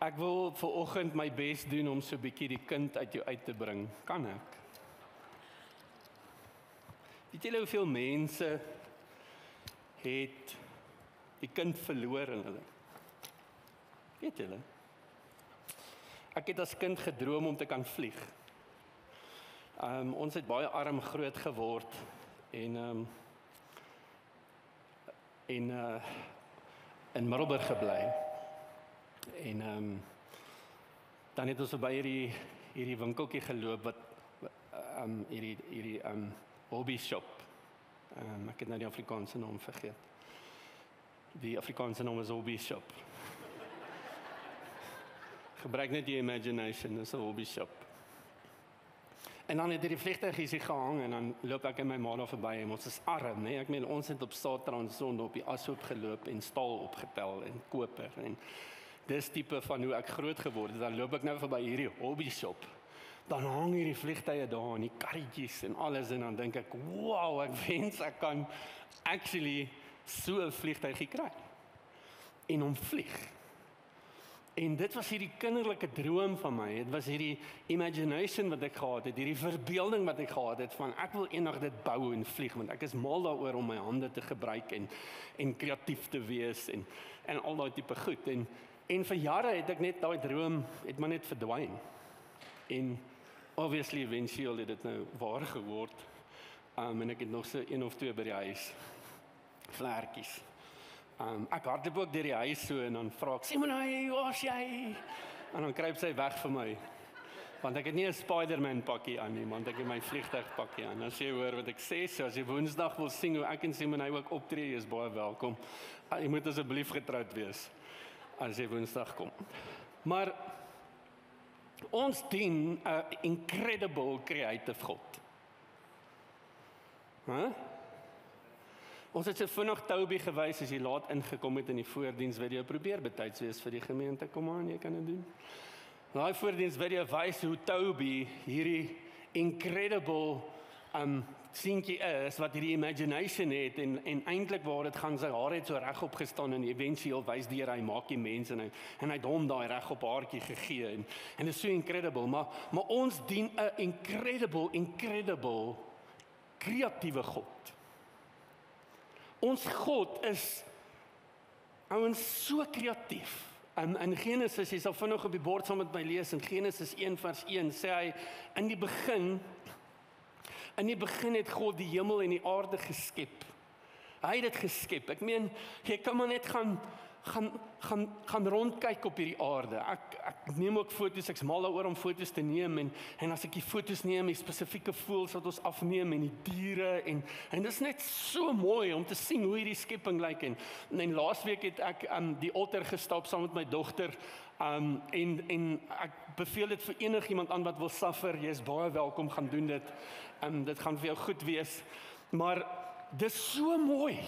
Ek wil vanoggend my bes doen om so 'n bietjie die kind uit jou uit te bring. Kan ek? Weet julle hoeveel mense het die kind verloor in hulle? Weet julle? Ek het as kind gedroom om te kan vlieg. Ons het baie arm groot geword en in Middelburg gebly. En dan het ons by hierdie winkeltjie geloop wat hierdie hobby shop. Ek het nou die Afrikaanse naam vergeet. Die Afrikaanse naam is hobby shop. Gebruik net jou imagination, dis 'n hobby shop. En dan het die vliegtuigies hier gehang en dan loop ek en my ma daar verby en ons is arm, nee, ek meen ons het op Saterdagsonde op die Ashoop geloop en staal opgetel en koper en dis tipe van hoe ek groot geword het. Dan loop ek nou verby hierdie hobby shop. Dan hang hierdie vliegtuie daar en die karretjies en alles en dan dink ek, wow, ek wens ek kan actually so 'n vliegtuigie kry en hom vlieg. En dit was hierdie kinderlike droom van my. Dit was hierdie imagination wat ek gehad het, hierdie verbeelding wat ek gehad het van ek wil eendag dit bou en vlieg, want ek is mal daaroor om my hande te gebruik en kreatief te wees en al daai tipe goed. En vir jare het ek net daai droom het maar net verdwyn. En obviously eventueel het dit nou waar geword. En ek het nog so 1 of 2 by die huis. Vlekkies. Ek hardloop ook deur die huis so en dan vra ek, Simonai, waar's jy? En dan kruip sy weg vir my. Want ek het nie 'n Spider-Man pakkie aan nie, want ek het my vliegtuigpakkie aan. As jy hoor wat ek sê, so as jy Woensdag wil sien hoe ek en Simonai ook optree, jy is baie welkom. Jy moet asseblief getroud wees as jy Woensdag kom. Maar ons dien 'n incredible creative God. Ons het so vinnig Toby gewys as jy laat ingekom het in die voordiensvideo. Probeer betyds wees vir die gemeente. Kom aan, jy kan dit doen. Daai voordiensvideo wys hoe Toby hierdie incredible seentjie is wat hierdie imagination het en eintlik waar dit gaan, sy hare het so regop gestaan en eventueel wys deur hy maak die mens en hy het hom daai regop haartjie gegee en dit is so incredible, maar ons dien 'n incredible kreatiewe God. Ons God is ouens so kreatief. In Genesis, jy sal vinnig op die bord saam met my lees, in Genesis 1 vers 1 sê hy, in die begin het God die hemel en die aarde geskep. Hy het dit geskep. Ek meen, jy kan maar net gaan rondkyk op hierdie aarde. Ek neem ook foto's, ek's mal daaroor om foto's te neem en as ek die foto's neem, die spesifieke voëls wat ons afneem en die diere en dit is net so mooi om te sien hoe hierdie skepping lyk en laasweek het ek die otter gestap saam met my dogter en ek beveel dit vir enigiemand aan wat wil suffer, jy is baie welkom, gaan doen dit. Dit gaan vir jou goed wees. Maar dis so mooi,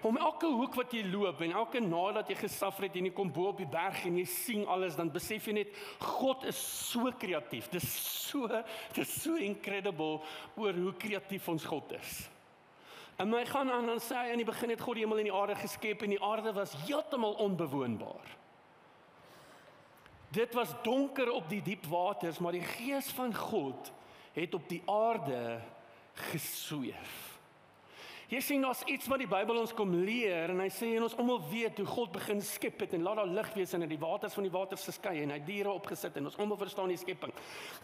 om elke hoek wat jy loop en elke nadat jy gesuffer het en jy kom bo op die berg en jy sien alles, dan besef jy net, God is so kreatief, dis so incredible oor hoe kreatief ons God is. En my gaan aan en sê, in die begin het God die hemel en die aarde geskep en die aarde was heeltemal onbewoonbaar. Dit was donker op die diep waters, maar die gees van God het op die aarde gesweef. Jy sien, daar's iets wat die Bybel ons kom leer en hy sê en ons almal weet hoe God begin skep het en laat daar lig wees en het die waters van die waters geskei en hy diere opgesit en ons almal verstaan die skepping.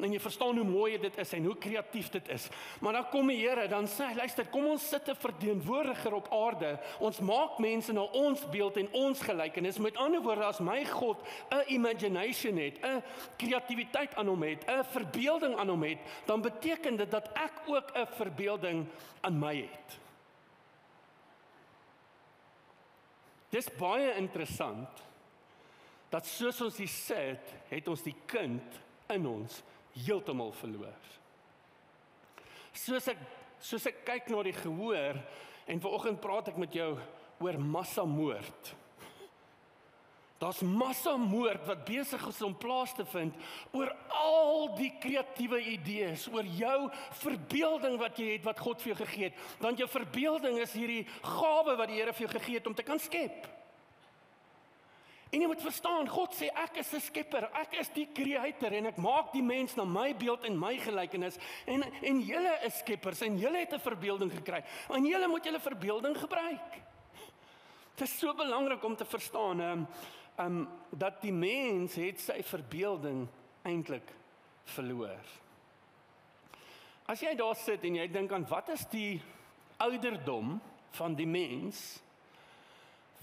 En jy verstaan hoe mooi dit is en hoe kreatief dit is. Maar dan kom die Here, dan sê hy, luister, kom ons sit 'n verteenwoordiger op aarde. Ons maak mense na ons beeld en ons gelykenis. Met ander woorde, as my God 'n imagination het, 'n kreatiwiteit aan hom het, 'n verbeelding aan hom het, dan beteken dit dat ek ook 'n verbeelding aan my het. Dis baie interessant, dat soos ons die sit, het ons die kind in ons heeltemal verloor. Soos ek kyk na die gehoor, en vanoggend praat ek met jou oor massamoord. Daar's massamoord wat besig is om plaas te vind oor al die kreatiewe idees, oor jou verbeelding wat jy het, wat God vir jou gegee het. Want jou verbeelding is hierdie gawe wat die Here vir jou gegee het om te kan skep. En jy moet verstaan, God sê, ek is 'n skepper, ek is die creator, en ek maak die mens na my beeld en my gelykenis, en julle is skeppers, en julle het 'n verbeelding gekry, en julle moet julle verbeelding gebruik. Het is so belangrik om te verstaan, dat die mens het sy verbeelding eintlik verloor. As jy daar sit en jy dink aan wat is die ouderdom van die mens,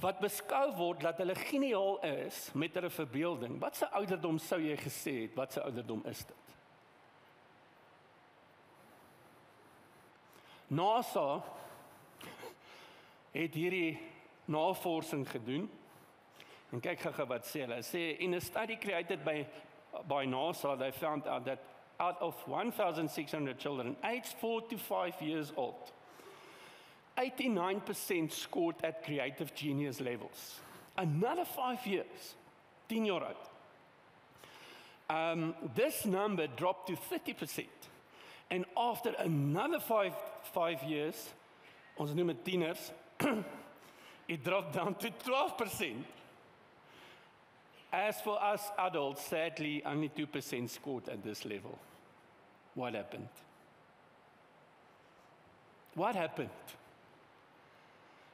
wat beskou word dat hulle geniaal is met hulle verbeelding, wat se ouderdom sou jy gesê het, wat se ouderdom is dit? NASA het hierdie navorsing gedoen, en kyk gou wat sê hulle. Sê, in a study created by NASA, they found out that out of 1,600 children aged 4 to 5 years old, 89% scored at creative genius levels. Another 5 years, 10 jaar oud. This number dropped to 30%. And after another five years, ons noem het tieners, it dropped down to 12%. As for us adults, sadly, only 2% scored at this level. What happened? What happened?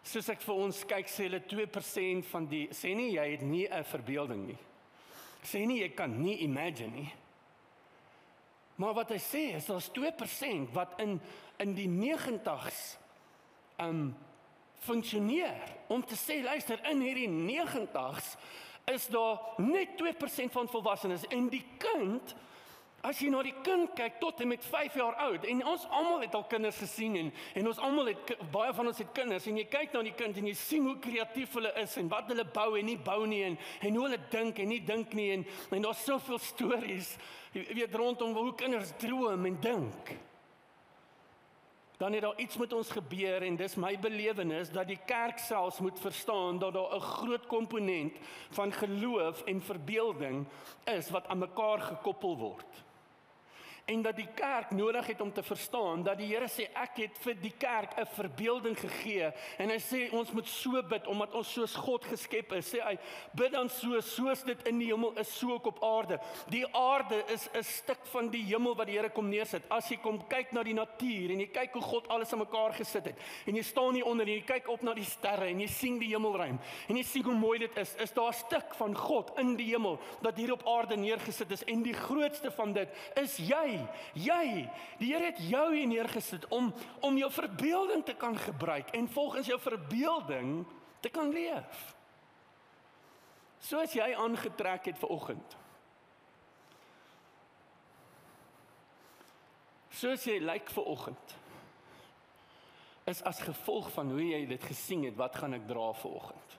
Soos ek vir ons kyk, sê hulle 2% van die, sê nie jy het nie 'n verbeelding nie. Sê nie jy kan nie imagine nie. Maar wat hy sê is, daar's 2% wat in die 90s funksioneer, om te sê, luister, in hierdie 90s is daar net 2% van volwassenes, en die kind, as jy na die kind kyk, tot en met 5 jaar oud, en ons almal het al kinders gesien, en ons almal het, baie van ons het kinders, en jy kyk na die kind, en jy sien hoe kreatief hulle is, en wat hulle bou en nie bou nie, en hoe hulle dink en nie dink nie, en daar's soveel stories, jy weet, rondom hoe kinders droom en dink. Dan het daar iets met ons gebeur, en dis my belewenis, dat die kerk selfs moet verstaan, dat daar 'n groot komponent van geloof en verbeelding is, wat aan mekaar gekoppel word. En dat die kerk nodig het om te verstaan, dat die Here sê, ek het vir die kerk 'n verbeelding gegee, en hy sê, ons moet so bid, omdat ons soos God geskep is, sê hy, bid dan soos dit in die hemel is, so ook op aarde. Die aarde is 'n stuk van die hemel wat die Here kom neersit. As jy kom kyk na die natuur, en jy kyk hoe God alles aan mekaar gesit het, en jy staan hier onder, en jy kyk op na die sterre, en jy sien die hemelruim, en jy sien hoe mooi dit is daar 'n stuk van God in die hemel, dat hier op aarde neergesit is, en die grootste van dit is jy, die Here het jou hier neergesit om jou verbeelding te kan gebruik en volgens jou verbeelding te kan leef. Soos jy aangetrek het vanoggend. Soos jy lyk vanoggend, is as gevolg van hoe jy dit gesien het, wat gaan ek dra vanoggend.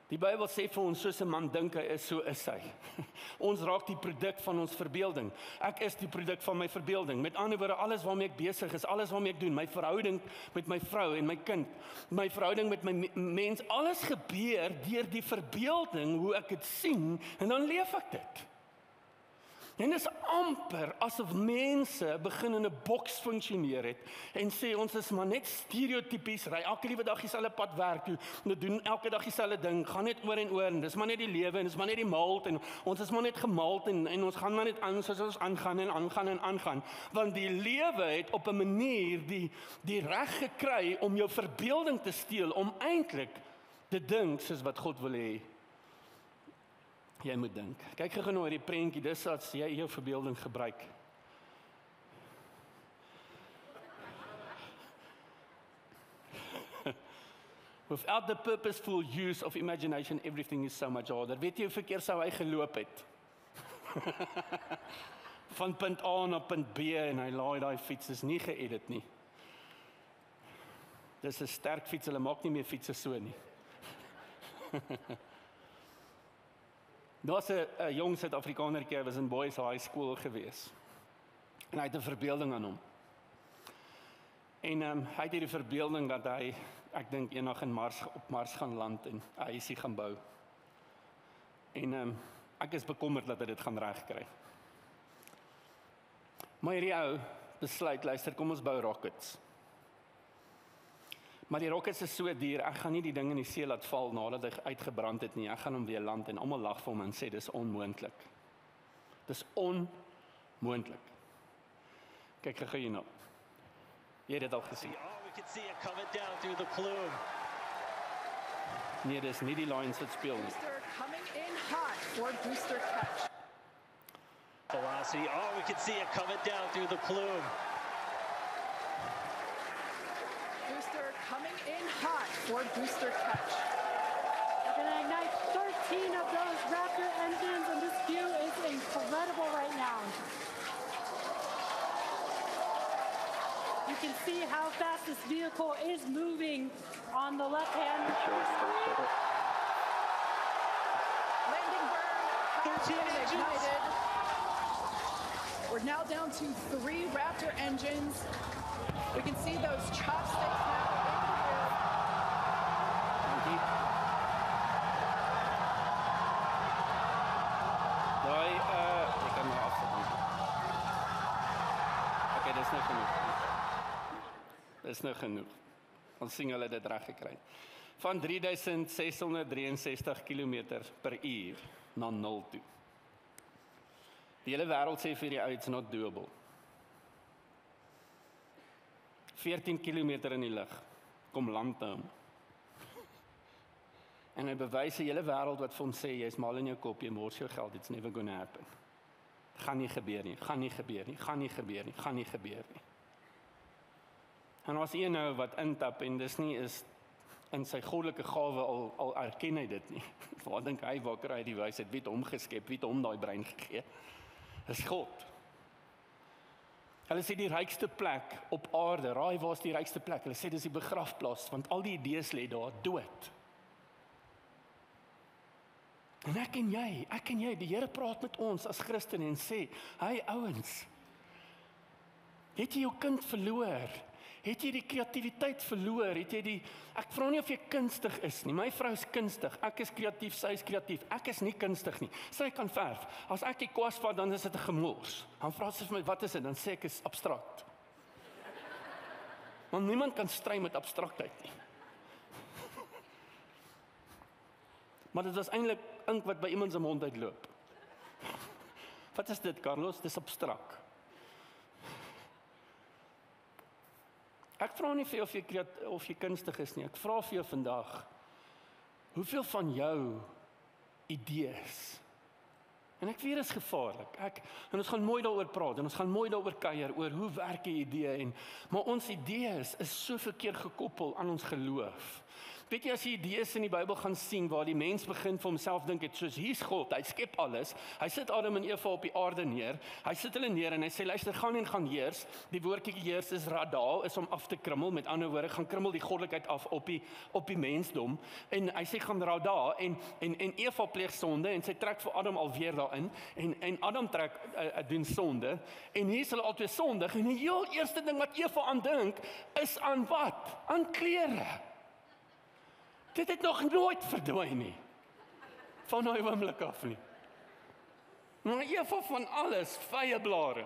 Die Bybel sê vir ons, soos 'n man dink hy is, so is hy. Ons raak die produk van ons verbeelding. Ek is die produk van my verbeelding. Met ander woorde, alles waarmee ek besig is, alles waarmee ek doen, my verhouding met my vrou en my kind, my verhouding met my mens, alles gebeur deur die verbeelding, hoe ek dit sien, en dan leef ek dit. En dit is amper asof mense begin in 'n boks funksioneer het en sê ons is maar net stereotypies, ry elke liewe dag dieselfde pad werk toe, en doen elke dag dieselfde ding, gaan net oor en oor, en dis maar net die lewe, en dis maar net die maalt, en ons is maar net gemaalt, en ons gaan maar net aan soos ons aangaan en aangaan en aangaan, want die lewe het op 'n manier die reg gekry om jou verbeelding te steel, om eintlik te dink soos wat God wil hê jy moet dink. Kyk gou na hierdie prentjie, dis as jy jou verbeelding gebruik. Without the purposeful use of imagination, everything is so much harder. Weet jy hoe verkeer sou hy geloop het? Van punt A na punt B, en hy laai daai fiets, is nie geëdit nie. Dis 'n sterk fiets, hulle maak nie meer fietses so nie. Daar was 'n jong Suid-Afrikanertjie, hy was in Boys High School gewees. En hy het 'n verbeelding aan hom. En hy het hierdie verbeelding dat hy, ek dink eendag op Mars gaan land en 'n huisie gaan bou. En ek is bekommerd dat hy dit gaan regkry. Maar hierdie ou besluit, luister, kom ons bou rockets. Maar die rockets is so duur, ek gaan nie die ding in die see laat val nadat hy uitgebrand het nie. Ek gaan hom weer land en almal lag vir hom en sê dis onmoontlik. Dis onmoontlik. Kyk gou hier nou. Jy het dit al gesien. We can see it coming down through the plume. Nee, dis nie die Lions wat speel nie. Booster coming in hot for booster catch. Velocity, we can see it coming down through the plume. Booster coming in hot for booster catch. We're going to ignite 13 of those Raptor engines, and this view is incredible right now. You can see how fast this vehicle is moving on the left-hand screen. Landing burn, 13 and engines. ignited. We're now down to 3 Raptor engines. We can see those chopsticks now in Daai, ek kan maar afsit. Okay, dis nou genoeg. Dis nou genoeg. Ons sien hulle dit reg gekry. Van 3663 km per uur na 0 toe. Die hele wêreld sê vir die ou it's not doable. 14 km in die lug. Kom land toe. En hy bewys die hele wêreld wat vir hom sê jy's mal in jou kop, jy mors jou geld, it's never gonna happen. Gaan nie gebeur nie, gaan nie gebeur nie, gaan nie gebeur nie, gaan nie gebeur nie. En as een nou wat intap en dis nie is in sy goddelike gawe al erken hy dit nie. Waar dink hy waar kry hy die wysheid? Wie het hom geskep? Wie het hom daai brein gegee? Dis God. Hulle sê die rykste plek op aarde, raai waar is die rykste plek? Hulle sê dis die begrafplaas, want al die idees lê daar dood. En ek en jy, die Here praat met ons as Christene en sê, hey ouens, het jy jou kind verloor? Het jy die kreatiwiteit verloor? Ek vra nie of jy kunstig is nie. My vrou is kunstig. Ek is kreatief, sy is kreatief. Ek is nie kunstig nie. Sy kan verf. As ek die kwas vat, dan is dit 'n gemors. Dan vra sy vir my, wat is dit? Dan sê ek is abstrakt. Want niemand kan stry met abstraktheid nie. Maar dit was eintlik ink wat by iemand se mond uitloop. Wat is dit, Carlos? Dis abstrakt. Ek vra nie vir jou of jy kunstig is nie. Ek vra vir jou vandag, hoeveel van jou idees? En ek weet dit is gevaarlik. En ons gaan mooi daaroor praat en ons gaan mooi daaroor kuier oor hoe werk 'n idee maar ons idees is soveel keer gekoppel aan ons geloof. Weet jy, as jy idees in die Bybel gaan sien waar die mens begin vir homself dink het, soos hier's God, hy skep alles, hy sit Adam en Eva op die aarde neer, hy sit hulle neer en hy sê, luister, gaan en gaan heers, die woordjie heers is rada, is om af te krummel, met ander woorde, gaan krummel die goddelikheid af op die mensdom, en hy sê, gaan rada, en Eva pleeg sonde, en sy trek vir Adam alweer daarin, en Adam doen sonde, en hier is hulle altyd sondig, en die heel eerste ding wat Eva aan dink, is aan wat? Aan klere. Dit het nog nooit verdwyn nie. Van daai oomblik af nie. Maar Eva van alles, vye blare.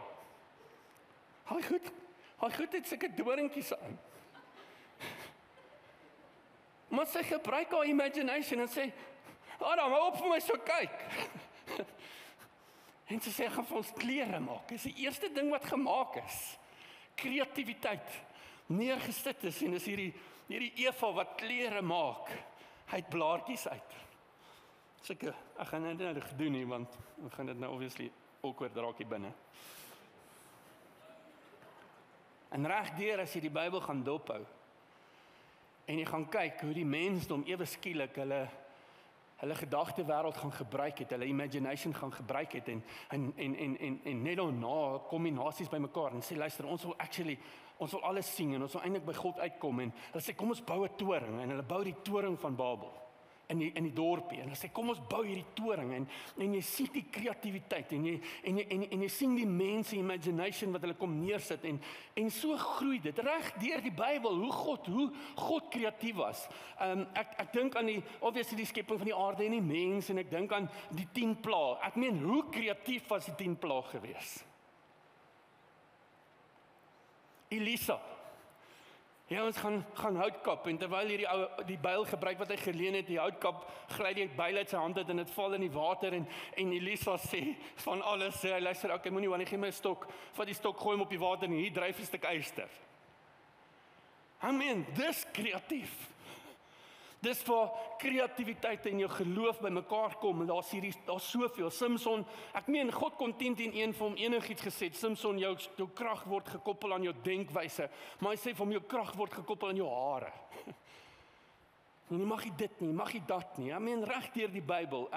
Hy goed het sulke doringkies aan. Maar sy gebruik haar imagination en sê, Adam, hou op vir my so kyk. En sy sê, gaan vir ons klere maak. Dis die eerste ding wat gemaak is. Kreatiwiteit. Neergesit is en is hierdie Eva wat klere maak, hy het blaartjies uit. Ek gaan dit nou gedoen nie, want ek gaan dit nou obviously awkward raak hier binne. En regdeur as jy die Bybel gaan dophou, en jy gaan kyk hoe die mensdom ewe skielik hulle gedagtewêreld gaan gebruik het, hulle imagination gaan gebruik het, en net daarna kombinasies bymekaar, en sê, luister, ons wil alles sien, en ons wil eintlik by God uitkom, en hulle sê, kom ons bou 'n toring, en hulle bou die toring van Babel, in die dorpie, en hulle sê, kom ons bou hierdie toring, en jy sien die kreatiwiteit, en jy sien die mense imagination wat hulle kom neersit, en so groei dit, reg deur die Bybel, hoe God kreatief was. Ek dink aan die skepping van die aarde en die mens, en ek dink aan die 10 plaae. Ek meen, hoe kreatief was die 10 plaae gewees? Elisa, Ja, ons gaan hout kap en terwyl hierdie ou die byl gebruik wat hy geleen het, die houtkap gly die byl uit sy hand uit en dit val in die water en Elisa sê van alles, sê hy luister, okay, moenie wanneer gee my 'n stok, vat die stok, gooi hom op die water en hier dryf 'n stuk yster. Amen, dis kreatief. Dis waar kreatiwiteit en jou geloof by mekaar kom en daar's soveel. Samson, ek meen God kon 10-10-1 vir hom enigiets gesê. Samson, jou krag word gekoppel aan jou denkwyse, maar hy sê vir hom jou krag word gekoppel aan jou hare. En jy mag nie dit nie, mag nie dat nie. I meen reg deur die Bybel.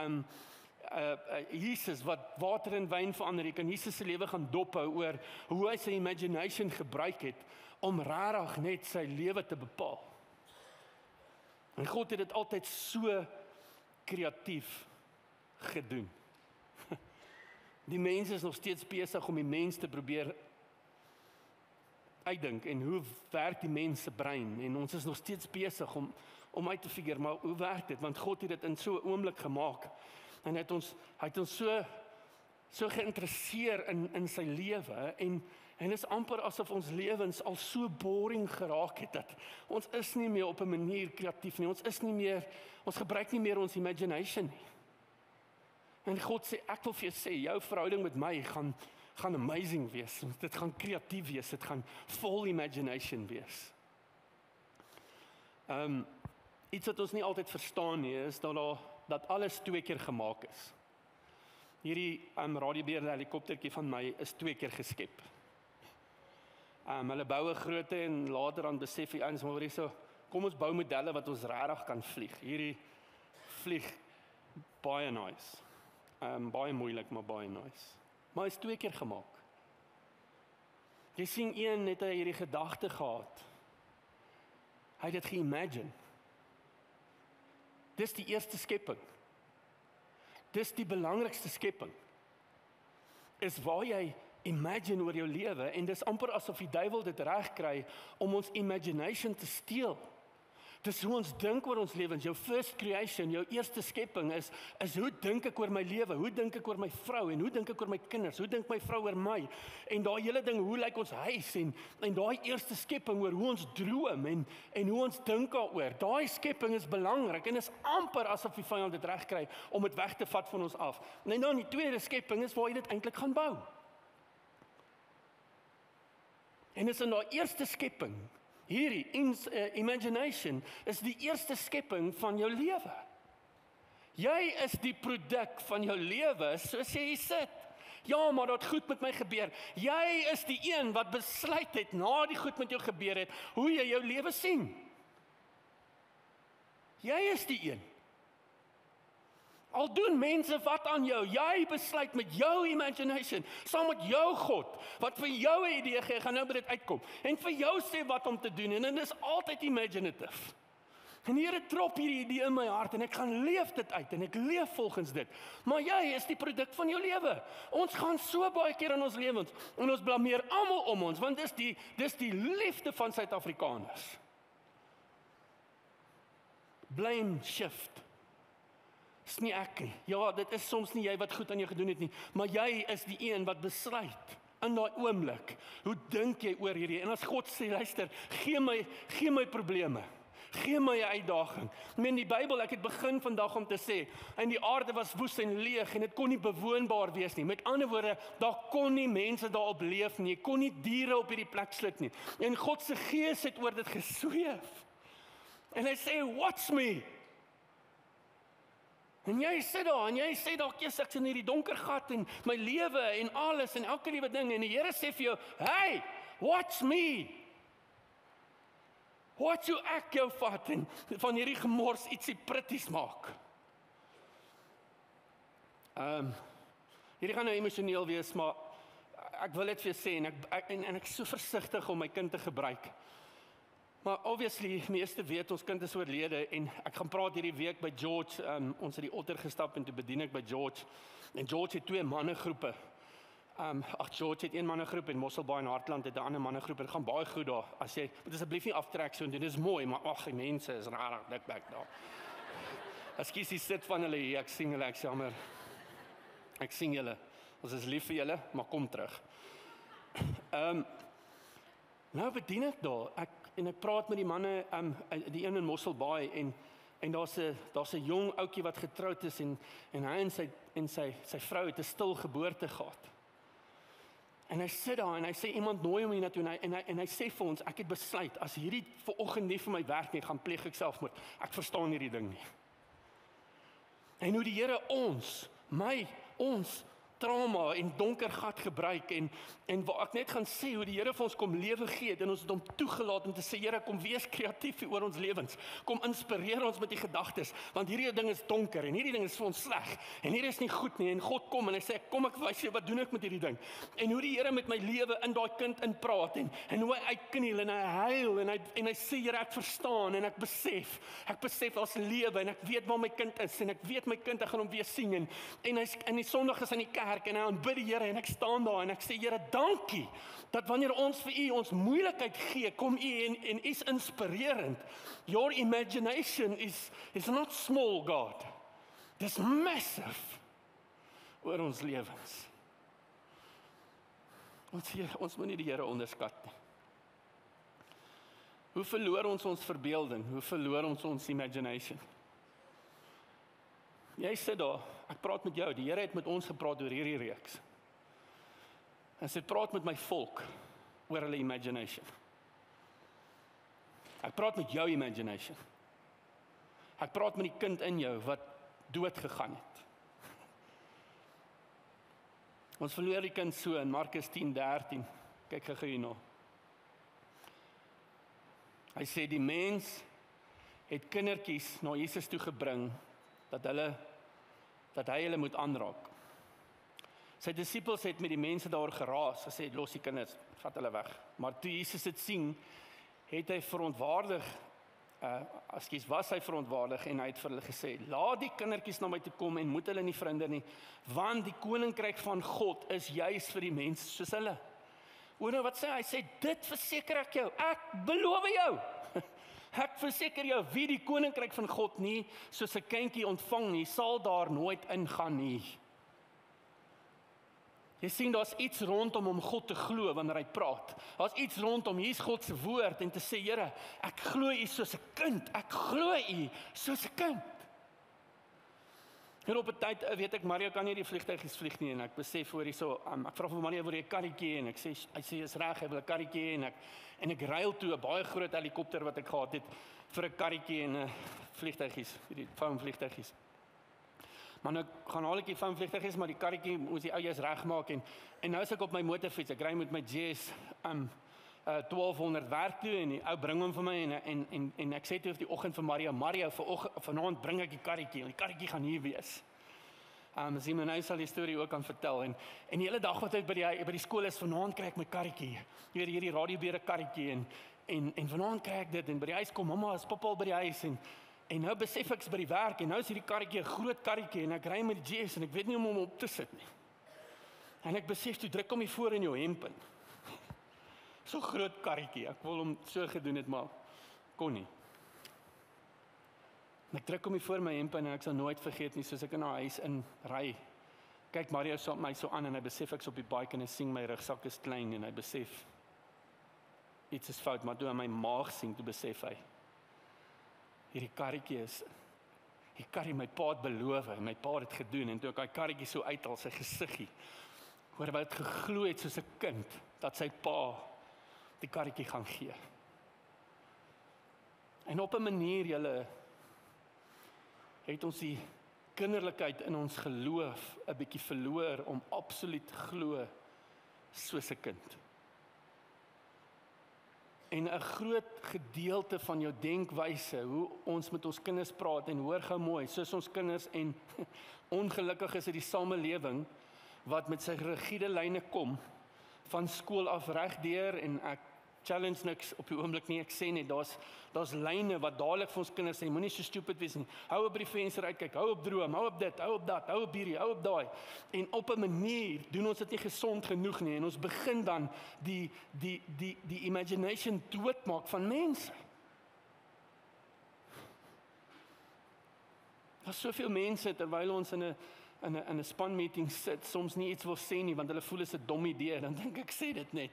Jesus wat water in wyn verander, jy kan Jesus se lewe gaan dophou oor hoe hy sy imagination gebruik het om regtig net sy lewe te bepaal. En God het dit altyd so kreatief gedoen. Die mens is nog steeds besig om die mens te probeer uitdink en hoe werk die mens se brein en ons is nog steeds besig om uit te figure, maar hoe werk dit? Want God het dit in so 'n oomblik gemaak en hy het ons so geïnteresseer in sy lewe en is amper asof ons lewens al so boring geraak het dat ons is nie meer op 'n manier kreatief nie. Ons gebruik nie meer ons imagination nie. En God sê, ek wil vir jou sê, jou verhouding met my gaan amazing wees. Dit gaan kreatief wees, dit gaan vol imagination wees. Iets wat ons nie altyd verstaan nie, is dat alles 2 keer gemaak is. Hierdie radiobeheerde helikoptertjie van my is 2 keer geskep. Hulle bou 'n grootte en later dan besef die ouens maar hoor hierso, kom ons bou modelle wat ons regtig kan vlieg. Hierdie vlieg baie nice. Baie moeilik, maar baie nice. Maar is 2 keer gemaak. Jy sien een het hy hierdie gedagte gehad. Hy het dit geimagine. Dis die eerste skepping. Dis die belangrikste skepping. Is waar jy imagine oor jou lewe en dis amper asof die duiwel dit reg kry om ons imagination te steel. Dis hoe ons dink oor ons lewens. Jou first creation, jou eerste skepping is hoe dink ek oor my lewe? Hoe dink ek oor my vrou en hoe dink ek oor my kinders? Hoe dink my vrou oor my? En daai hele ding, hoe lyk ons huis en daai eerste skepping oor hoe ons droom en hoe ons dink daaroor. Daai skepping is belangrik en is amper asof die vyand dit reg kry om dit weg te vat van ons af. En dan die tweede skepping is waar jy dit eintlik gaan bou. En is in daai eerste skepping, hierdie imagination is die eerste skepping van jou lewe. Jy is die produk van jou lewe soos jy sit. Ja, maar dat goed met my gebeur. Jy is die een wat besluit het na die goed met jou gebeur het, hoe jy jou lewe sien. Jy is die een. Al doen mense wat aan jou, jy besluit met jou imagination, saam met jou God, wat vir jou 'n idee gee, gaan nou by dit uitkom, en vir jou sê wat om te doen, en dit is altyd imaginative. En die Here drop hierdie idee in my hart, en ek gaan leef dit uit, en ek leef volgens dit. Maar jy is die produk van jou lewe. Ons gaan so baie keer in ons lewens, en ons blameer almal om ons, want dis die liefde van Suid-Afrikaners. Blame shift. Dis nie ek nie. Ja, dit is soms nie jy wat goed aan jou gedoen het nie, maar jy is die een wat besluit in daai oomblik. Hoe dink jy oor hierdie? En as God sê, luister, gee my probleme. Gee my 'n uitdaging. In die Bybel, ek het begin vandag om te sê, en die aarde was woes en leeg en dit kon nie bewoonbaar wees nie. Met ander woorde, daar kon nie mense daarop leef nie. Kon nie diere op hierdie plek sit nie. En God se gees het oor dit gesweef. En hy sê, "Watch me." En jy sit daar en jy sê dalk eers ek in hierdie donker gat en my lewe en alles en elke liewe ding en die Here sê vir jou, "Hey, watch me." Watch hoe ek jou vat en van hierdie gemors ietsie pretties maak. Hierdie gaan nou emosioneel wees, maar ek wil dit vir jou sê en ek is so versigtig om my kind te gebruik. Maar obviously, meeste weet, ons kind is oorlede en ek gaan praat hierdie week by George, ons het die Otter gestap en toe bedien ek by George. En George het 2 mannegroepe. George het 1 mannegroep en Mosselbaai en Hartland het 'n ander mannegroep. Dit gaan baie goed daar. As jy moet asseblief nie aftrek so en dit is mooi, maar ag, die mense is rarig dik bek daar. Ekskuus, die sit van hulle hier, ek sien hulle, ek jammer. Ek sien julle. Ons is lief vir julle, maar kom terug. Nou bedien ek daar. en ek praat met die manne, die een in Mosselbaai, en daar's 'n jong ouetjie wat getroud is, en hy en sy vrou het 'n stil geboorte gehad. En hy sit daar en hy sê iemand nooi hom hiernatoe, en hy sê vir ons, ek het besluit, as hierdie vanoggend nie vir my werk nie, gaan pleeg ek selfmoord. Ek verstaan hierdie ding nie. En hoe die Here ons trauma en donker gat gebruik, en waar ek net gaan sê hoe die Here vir ons kom lewe gee, en ons het hom toegelaat om te sê, Here, kom wees kreatief oor ons lewens, kom inspireer ons met die gedagtes, want hierdie ding is donker, en hierdie ding is vir ons sleg, en hierdie is nie goed nie, en God kom, en hy sê, kom ek wys jou, wat doen ek met hierdie ding, en hoe die Here met my lewe in daai kind inpraat, en hoe hy uitkniel, en hy huil, en hy sê, Here, ek verstaan, en ek besef as lewe, en ek weet waar my kind is, en ek weet my kind, ek gaan hom weer sien, en die Sondag is in die kerk, en hy aanbid die Here, en ek staan daar, en ek sê, Here, dankie, dat wanneer ons vir U ons moeilikheid gee, kom U en is inspirerend. Your imagination is not small, God. Dis massive oor ons lewens. Ons moet nie die Here onderskat nie. Hoe verloor ons verbeelding? Hoe verloor ons imagination? Jy sit daar, ek praat met jou, die Here het met ons gepraat oor hierdie reeks. En sy praat met my volk oor hulle imagination. Ek praat met jou imagination. Ek praat met die kind in jou wat dood gegaan het. Ons verloor die kind so in Markus 10:13. Kyk gou hierna. Hy sê die mens het kindertjies na Jesus toe gebring dat hy hulle moet aanraak. Sy disippels het met die mense daar geraas, gesê, los die kinders, vat hulle weg. Maar toe Jesus dit sien, het hy was hy verontwaardig, en hy het vir hulle gesê, laat die kindertjies na my toe kom, en moet hulle nie verhinder nie, want die koninkryk van God is juis vir die mense soos hulle. Hoor nou wat sê hy? Sê, dit verseker ek jou, ek beloof jou, ek verseker jou, wie die koninkryk van God nie soos 'n kindjie ontvang nie, sal daar nooit ingaan nie. Jy sien, daar's iets rondom om God te glo wanneer hy praat. Daar's iets rondom, hier's God se woord, en te sê, Here, ek glo U soos 'n kind, ek glo U soos 'n kind. En op 'n tyd, weet ek, Mario kan nie die vliegtuigies vlieg nie, en ek besef hoor hierso, ek vra vir Mario, wil jy 'n karretjie, en hy sê, is reg, hy wil 'n karretjie, en ek ruil toe 'n baie groot helikopter wat ek gehad het, vir 'n karretjie en vliegtuigies, die foamvliegtuigies. Maar nou gaan haal ek die foamvliegtuigies, maar die karretjie moes die ou jous regmaak, en nou is ek op my motorfiets, ek ry met my GS 1200 werk toe, en die ou bring hom vir my, en ek sê toe die oggend vir Mario, vanaand bring ek die karretjie gaan hier wees. Sien my nou sal die storie ook kan vertel, en die hele dag wat ek by die skool is, vanaand kry ek my karretjie, hierdie radiobeere karretjie, en vanaand kry ek dit, en by die huis kom, mamma, is papa al by die huis, en nou besef ek by die werk, en nou is hierdie karretjie 'n groot karretjie, en ek ry met die GS, en ek weet nie hoe om hom op te sit nie. En ek besef, toe druk hom hier voor in jou hemp in. So groot karretjie, ek wil hom so gedoen het, maar kon nie. En ek druk hom hier voor my hemp in, en ek sal nooit vergeet nie, soos ek in haar huis in ry, kyk Mario my so aan, en hy besef ek's op die bike, en hy sien my rugsak is klein, en hy besef, iets is fout, maar toe hy my maag sien, toe besef hy, hierdie karretjie my pa het beloof, en my pa het gedoen, en toe ek die karretjie so uithaal, sy gesiggie, hoor wat geglo het soos 'n kind, dat sy pa die karretjie gaan gee. En op 'n manier, julle, het ons die kinderlikheid in ons geloof 'n bietjie verloor om absoluut glo soos 'n kind. En 'n groot gedeelte van jou denkwyse, hoe ons met ons kinders praat, en hoor gou mooi, soos ons kinders, en ongelukkig is dit die samelewing wat met sy rigiede lyne kom van skool af regdeur, en ek challenge niks op die oomblik nie, ek sê net, daar's lyne wat dadelik vir ons kinders sê, moenie so stupid wees nie, hou op by die venster uitkyk, hou op droom, hou op dit, hou op dat, hou op hierdie, hou op daai, en op 'n manier doen ons dit nie gesond genoeg nie, en ons begin dan die imagination doodmaak van mense. Daar's soveel mense, terwyl ons in 'n span meeting sit, soms nie iets wil sê nie, want hulle voel is 'n dom idee, dan dink ek, sê dit net.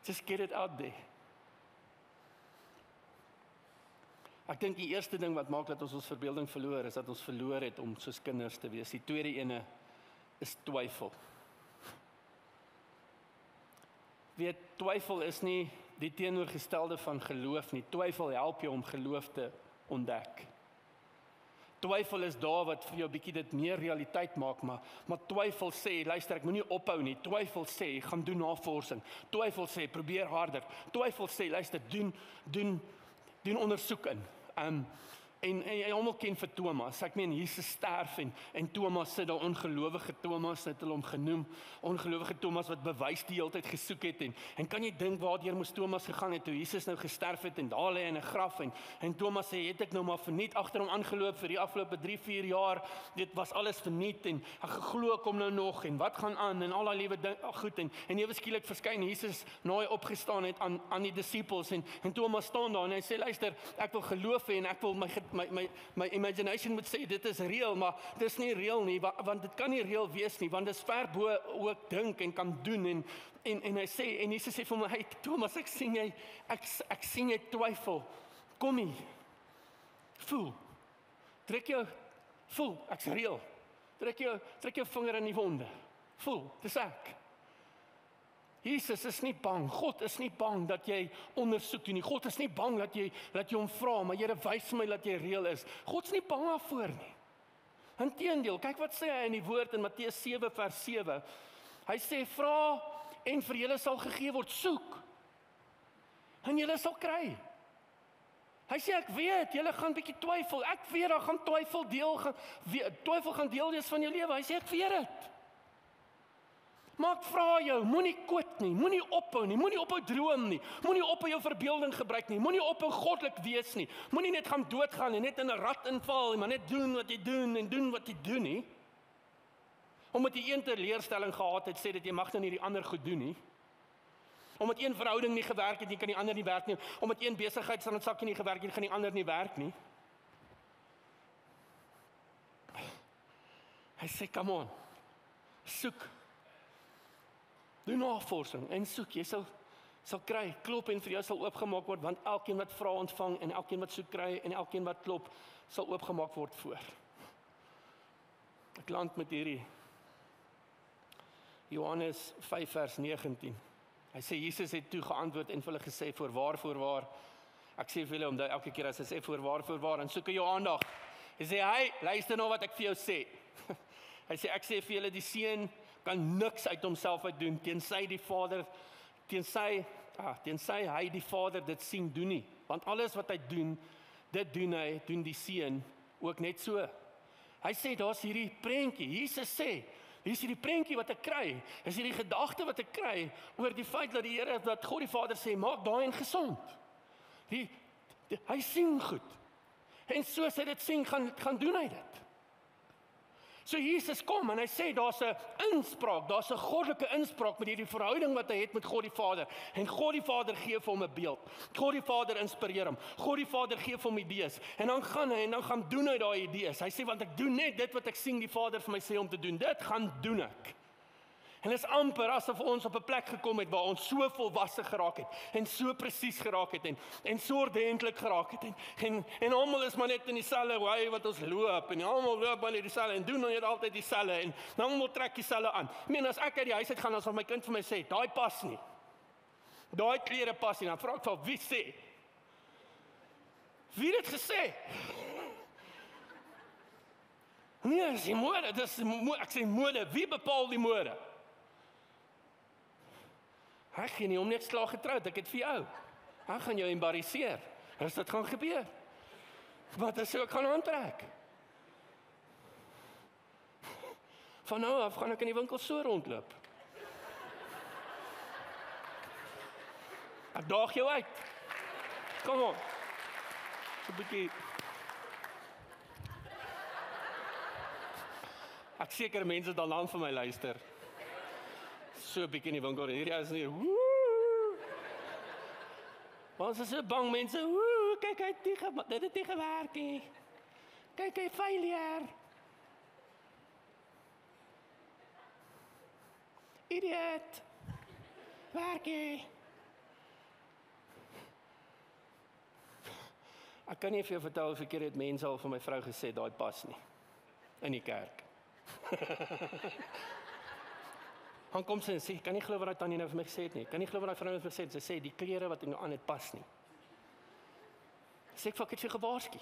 Just get it out there. Ek dink die eerste ding wat maak dat ons verbeelding verloor, is dat ons verloor het om soos kinders te wees. Die tweede ene is twyfel. Weet, twyfel is nie die teenoorgestelde van geloof nie. Twyfel help jou om geloof te ontdek. Twyfel is daar wat vir jou bietjie dit meer realiteit maak, maar twyfel sê, luister, ek moenie ophou nie. Twyfel sê, gaan doen navorsing. Twyfel sê, probeer harder. Twyfel sê, luister, doen ondersoek in. En almal ken vir Thomas. Ek meen Jesus sterf en Thomas sit daar, ongelowige Thomas het hulle hom genoem. Ongelowige Thomas wat bewys die hele tyd gesoek het en kan jy dink waardeur moes Thomas gegaan het toe Jesus nou gesterf het en daar lê in 'n graf en Thomas sê het ek nou maar verniet agter hom aangeloop vir die afgelope 3-4 jaar. Dit was alles verniet en ek glo ek kom nou nog en wat gaan aan en al daai liewe ding goed en ewe skielik verskyn Jesus na hy opgestaan het aan die disippels en Thomas staan daar en hy sê luister, ek wil geloof hê en ek wil my imagination moet sê dit is reël, maar dit is nie reël nie, want dit kan nie reël wees nie, want dit is ver bo ook dink en kan doen en hy sê, en Jesus sê vir my, hey Thomas, ek sien jy twyfel, kom hier, voel, voel, ek's reël, trek jou vinger in die wonde, voel, dis ek. Jesus is nie bang, God is nie bang dat jy ondersoek doen nie, God is nie bang dat jy hom vra, maar Here wys my dat jy reël is. God is nie bang daarvoor nie. Inteendeel, kyk wat sê hy in die woord in Matteus 7 vers 7. Hy sê, vra en vir julle sal gegee word, soek en julle sal kry. Hy sê, ek weet, julle gaan bietjie twyfel, ek weet, daar gaan twyfel gaan deel wees van jou lewe. Hy sê, ek weet dit. Maar ek vra jou, moenie kwit nie, moenie ophou nie, moenie ophou droom nie, moenie ophou jou verbeelding gebruik nie, moenie ophou goddelik wees nie, moenie net gaan doodgaan en net in 'n rat inval en maar net doen wat jy doen en doen wat jy doen nie. Omdat jy een teleurstelling gehad het, sê dat jy mag nou nie die ander goed doen nie. Omdat een verhouding nie gewerk het, jy kan die ander nie werk nie. Omdat een besigheidstransaksie nie gewerk het, gaan die ander nie werk nie. Hy sê, come on, soek. Doen navorsing en soek, jy sal kry, klop en vir jou sal oopgemaak word, want elkeen wat vra ontvang en elkeen wat soek kry en elkeen wat klop sal oopgemaak word voor. Ek land met hierdie Johannes 5 vers 19. Hy sê Jesus het toe geantwoord en vir hulle gesê voorwaar, ek sê vir julle omdat elke keer as hy sê voorwaar, dan soek hy jou aandag. Hy sê, hey, luister nou wat ek vir jou sê. Hy sê, ek sê vir julle, die seun kan niks uit homself uit doen, tensy hy die Vader dit sien doen nie. Want alles wat hy doen, doen die seun ook net so. Hy sê, daar's hierdie prentjie, Jesus sê, hier is hierdie prentjie wat ek kry, is hierdie gedagte wat ek kry, oor die feit dat die Here, dat God die Vader sê, maak daai en gesond. Hy sien goed. En soos hy dit sien, gaan doen hy dit. So Jesus kom en hy sê, daar's 'n inspraak, daar's 'n goddelike inspraak met hierdie verhouding wat hy het met God die Vader. En God die Vader gee vir hom 'n beeld. God die Vader inspireer hom. God die Vader gee vir hom idees. En dan gaan hy en dan gaan doen hy daai idees. Hy sê, want ek doen net dit wat ek sien die Vader vir my sê om te doen. Dit gaan doen ek. En dit is amper asof ons op 'n plek gekom het waar ons so volwasse geraak het en so presies geraak het en so ordentlik geraak het en almal is maar net in dieselfde way wat ons loop en almal loop maar net dieselfde en doen net altyd dieselfde en almal trek dieselfde aan. Ek meen as ek uit die huis uit gaan as my kind vir my sê, daai pas nie. Daai klere pas nie. Dan vra ek vir wie sê? Wie het dit gesê? Nee, dis die mode, ek sê mode, wie bepaal die mode? Ek gaan nie om net slaag getroud, ek het vir jou. Ek gaan jou embarrasseer, as dit gaan gebeur. Wat as ek gaan aantrek? Van nou af gaan ek in die winkel so rondloop. Ek daag jou uit. Kom op. So 'n bietjie. Ek seker mense dan aan vir my luister. So 'n bietjie in die winkel. Hierdie is nie. Ons is so bang mense. Kyk hy dit het nie gewerk nie. Kyk hy failure. Idiot. Werk hy. Ek kan nie vir jou vertel hoeveel keer het mense al vir my vrou gesê, daai pas nie, in die kerk. Han kom sy en sê, kan nie glo wat daai tannie nou vir my gesê het nie, kan nie glo wat daai vrou vir my gesê het, sy sê, die klere wat ek nou aan het pas nie. Sê ek het vir gewaarsku.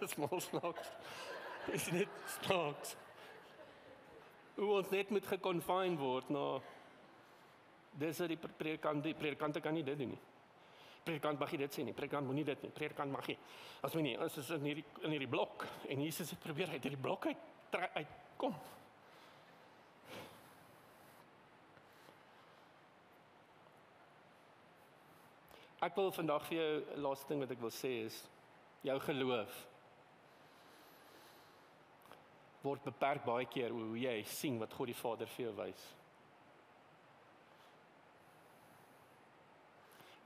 Small snaaks. Is net snaaks. Hoe ons net moet geconfine word na dis die predikante kan nie dit doen nie. Predikant mag nie dit sê nie, predikant moet nie dit nie, predikant mag nie. As my nie, ons is in hierdie blok en Jesus het probeer uit hierdie blok uitkom. Ek wil vandag vir jou, laaste ding wat ek wil sê is, jou geloof word beperk baie keer hoe jy sien wat God die Vader vir jou wys.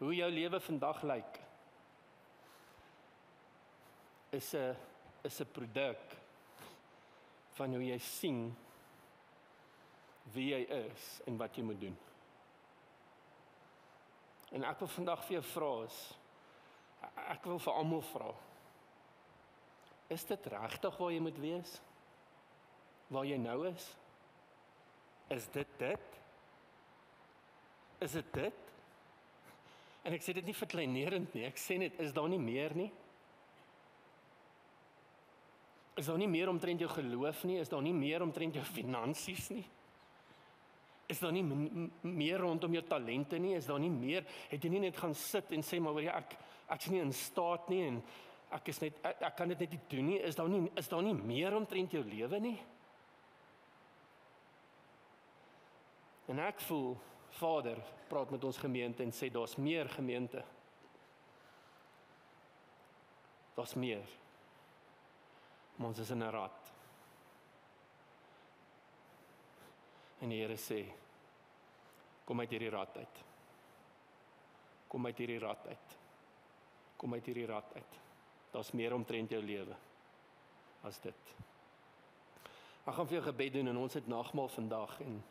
Hoe jou lewe vandag lyk, is 'n produk van hoe jy sien wie jy is en wat jy moet doen. En ek wil vandag vir jou vra ek wil vir almal vra, is dit regtig waar jy moet wees? Waar jy nou is? Is dit dit? Is dit dit? En ek sê dit nie verkleinerend nie, ek sê net, is daar nie meer nie? Is daar nie meer omtrent jou geloof nie? Is daar nie meer omtrent jou finansies nie? Is daar nie meer rondom jou talente nie? Is daar nie meer, het jy nie net gaan sit en sê, maar ek is nie in staat nie, en ek kan dit net nie doen nie, is daar nie meer omtrent jou lewe nie? En ek voel, Vader praat met ons gemeente en sê, daar's meer gemeente. Daar's meer. Maar ons is in 'n rat. En die Here sê, kom uit hierdie rat uit. Kom uit hierdie rat uit. Kom uit hierdie rat uit. Daar's meer omtrent jou lewe as dit. Ek gaan vir jou gebed doen en ons het nagmaal vandag en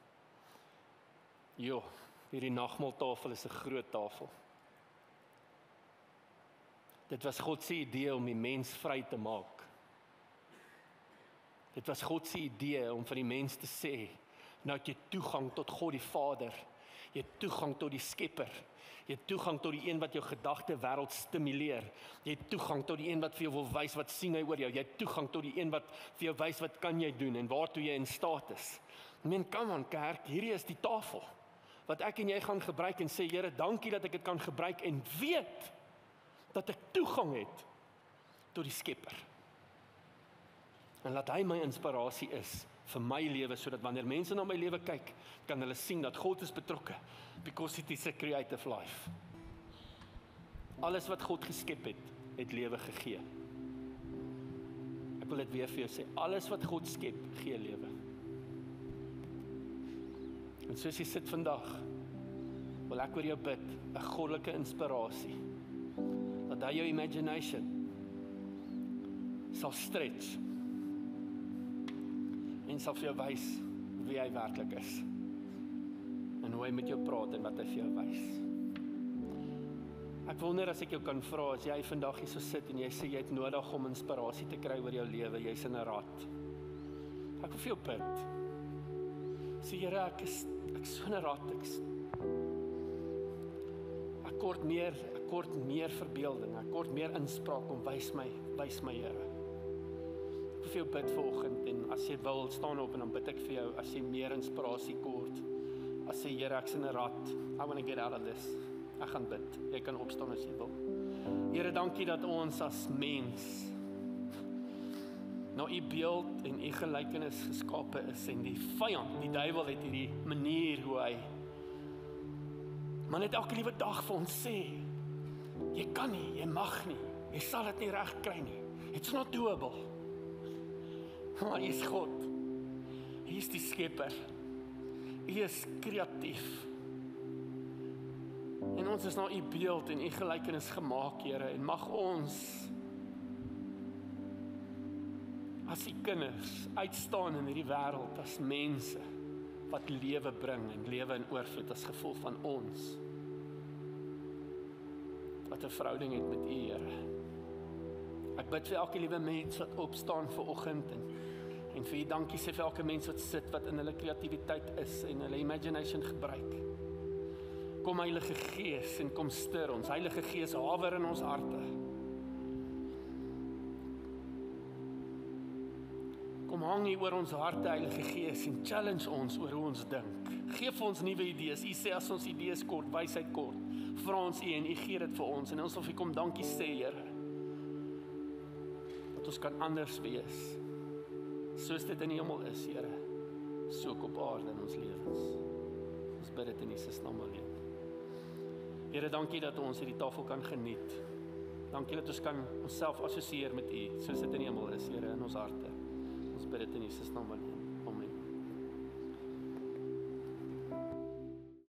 hierdie nagmaaltafel is 'n groot tafel. Dit was God se idee om die mens vry te maak. Dit was God se idee om vir die mens te sê, nou het jy toegang tot God die Vader. Jy het toegang tot die Skepper. Jy het toegang tot die een wat jou gedagte wêreld stimuleer. Jy het toegang tot die een wat vir jou wil wys wat sien hy oor jou. Jy het toegang tot die een wat vir jou wys wat kan jy doen en waartoe jy in staat is. Kom aan kerk, hierdie is die tafel wat ek en jy gaan gebruik en sê, Here, dankie dat ek dit kan gebruik en weet dat ek toegang het tot die Skepper. En laat hy my inspirasie is vir my lewe, sodat wanneer mense na my lewe kyk, kan hulle sien dat God is betrokke, because it is a creative life. Alles wat God geskep het lewe gegee. Ek wil dit weer vir jou sê, alles wat God skep, gee lewe. En soos jy sit vandag, wil ek oor jou bid, 'n goddelike inspirasie, dat hy jou imagination sal stretch, en sal vir jou wys wie hy werklik is, en hoe hy met jou praat en wat hy vir jou wys. Ek wonder as ek jou kan vra, as jy vandag hier so sit en jy sê jy het nodig om inspirasie te kry oor jou lewe, jy's in 'n rat. Ek wil vir jou bid. Sê Here, ek is so in 'n rat, ek kort meer verbeelding, ek kort meer inspraak om wys my Here. Ek wil vir jou bid vanoggend en as jy wil, staan op en dan bid ek vir jou as jy meer inspirasie kort. As jy Here, ek's in 'n rat, I want to get out of this. Ek gaan bid. Jy kan opstaan as jy wil. Here, dankie dat ons as mens na u beeld en u gelykenis geskape is en die vyand, die duiwel het hierdie manier hoe hy maar net elke liewe dag vir ons sê, jy kan nie, jy mag nie, jy sal dit nie reg kry nie. It's not doable. Maar hy is God. Hy is die Skepper. Hy is kreatief. En ons is na u beeld en u gelykenis gemaak, Here, en mag ons as u kinders uitstaan in hierdie wêreld as mense wat lewe bring en lewe in oorvloed as gevolg van ons. wat 'n verhouding het met U, Here. Ek bid vir elke liewe mens wat opstaan vir oggend en vir U dankie sê vir elke mens wat sit, wat in hulle kreatiwiteit is en hulle imagination gebruik. Kom Heilige Gees en kom stuur ons. Heilige Gees, hawer in ons harte. Kom hang hier oor ons harte, Heilige Gees, en challenge ons oor hoe ons dink. Geef ons nuwe idees. U sê as ons idees kort, wysheid kort, vra ons U en U gee dit vir ons. En ons wil vir U kom dankie sê, Here. Dat ons kan anders wees. Soos dit in die hemel is, Here. So ook op aarde in ons lewens. Ons bid dit in Jesus naam alleen. Here, dankie dat ons hierdie tafel kan geniet. Dankie dat ons kan onsself assosieer met U, soos dit in die hemel is, Here, in ons harte. Ons bid dit in Jesus naam alleen.